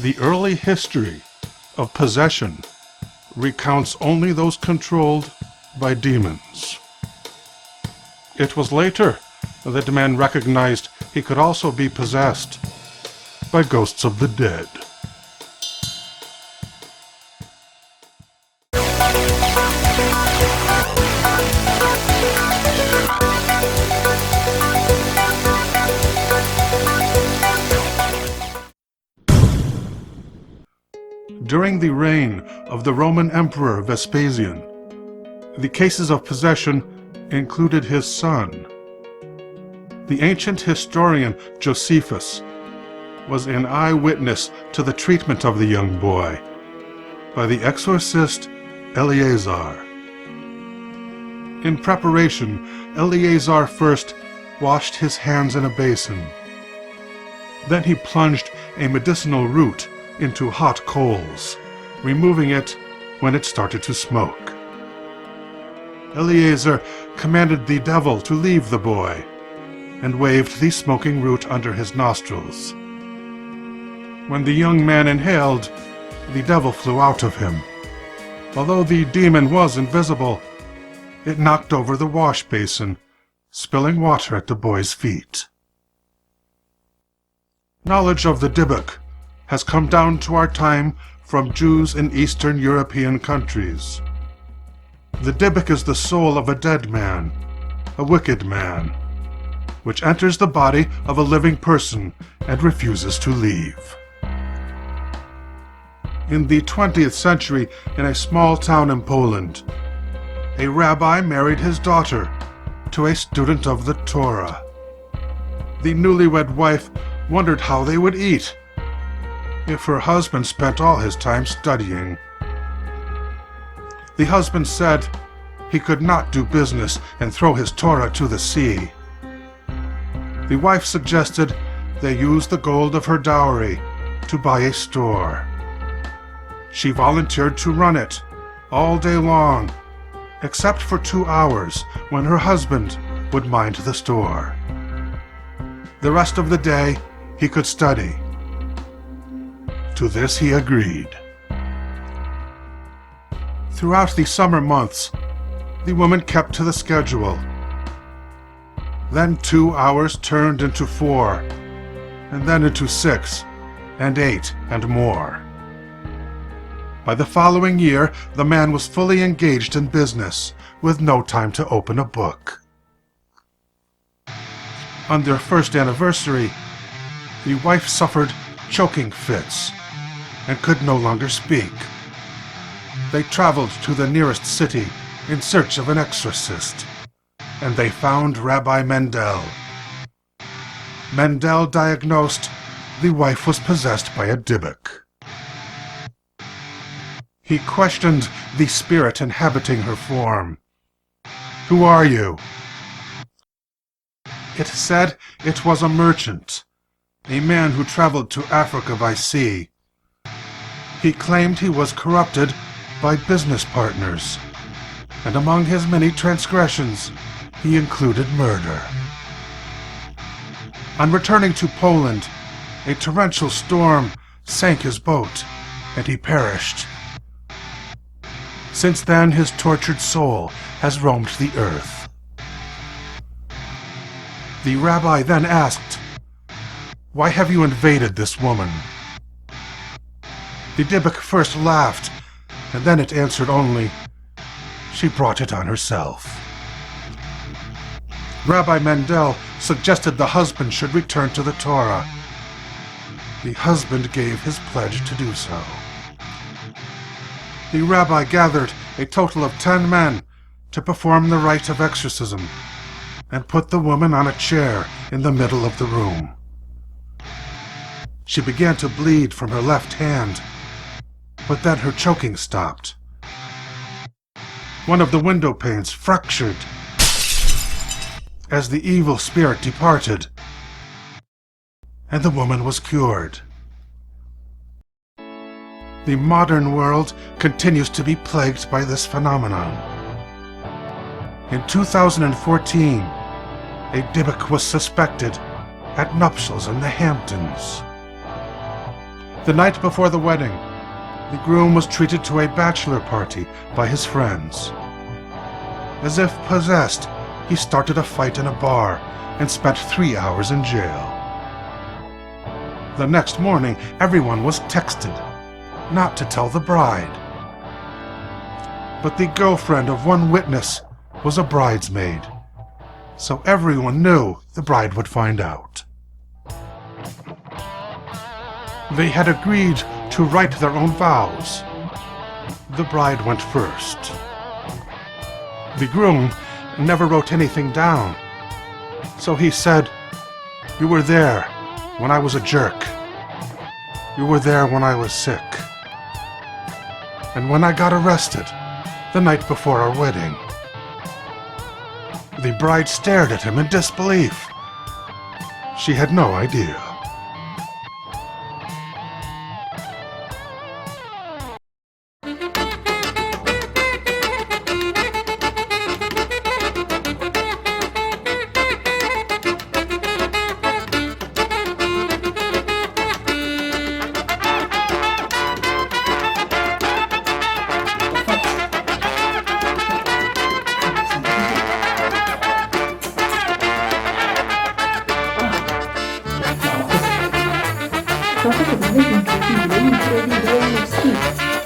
The early history of possession recounts only those controlled by demons. It was later that man recognized he could also be possessed by ghosts of the dead. During the reign of the Roman Emperor Vespasian, the cases of possession included his son. The ancient historian Josephus was an eyewitness to the treatment of the young boy by the exorcist Eleazar. In preparation, Eleazar first washed his hands in a basin. Then he plunged a medicinal root into hot coals, removing it when it started to smoke. Eleazar commanded the devil to leave the boy and waved the smoking root under his nostrils. When the young man inhaled, the devil flew out of him. Although the demon was invisible, it knocked over the wash basin, spilling water at the boy's feet. Knowledge of the Dybbuk has come down to our time from Jews in Eastern European countries. The Dybbuk is the soul of a dead man, a wicked man, which enters the body of a living person and refuses to leave. In the 20th century, in a small town in Poland, a rabbi married his daughter to a student of the Torah. The newlywed wife wondered how they would eat if her husband spent all his time studying. The husband said he could not do business and throw his Torah to the sea. The wife suggested they use the gold of her dowry to buy a store. She volunteered to run it all day long, except for 2 hours when her husband would mind the store. The rest of the day he could study. To this he agreed. Throughout the summer months, the woman kept to the schedule. Then 2 hours turned into 4, and then into 6, and 8, and more. By the following year, the man was fully engaged in business, with no time to open a book. On their first anniversary, the wife suffered choking fits and could no longer speak. They traveled to the nearest city in search of an exorcist, and they found Rabbi Mendel. Mendel diagnosed the wife was possessed by a Dybbuk. He questioned the spirit inhabiting her form. "Who are you?" It said it was a merchant, a man who traveled to Africa by sea. He claimed he was corrupted by business partners, and among his many transgressions, he included murder. On returning to Poland, a torrential storm sank his boat, and he perished. Since then, his tortured soul has roamed the earth. The rabbi then asked, "Why have you invaded this woman?" The Dybbuk first laughed, and then it answered only, "She brought it on herself." Rabbi Mendel suggested the husband should return to the Torah. The husband gave his pledge to do so. The rabbi gathered a total of 10 men to perform the rite of exorcism and put the woman on a chair in the middle of the room. She began to bleed from her left hand, but then her choking stopped. One of the window panes fractured as the evil spirit departed, and the woman was cured. The modern world continues to be plagued by this phenomenon. In 2014, a Dybbuk was suspected at nuptials in the Hamptons. The night before the wedding, the groom was treated to a bachelor party by his friends. As if possessed, he started a fight in a bar and spent 3 hours in jail. The next morning, everyone was texted not to tell the bride. But the girlfriend of one witness was a bridesmaid, so everyone knew the bride would find out. They had agreed to write their own vows. The bride went first. The groom never wrote anything down, so he said, "You were there when I was a jerk. You were there when I was sick. And when I got arrested the night before our wedding." The bride stared at him in disbelief. She had no idea. Cosa che non è un capire, non credi, non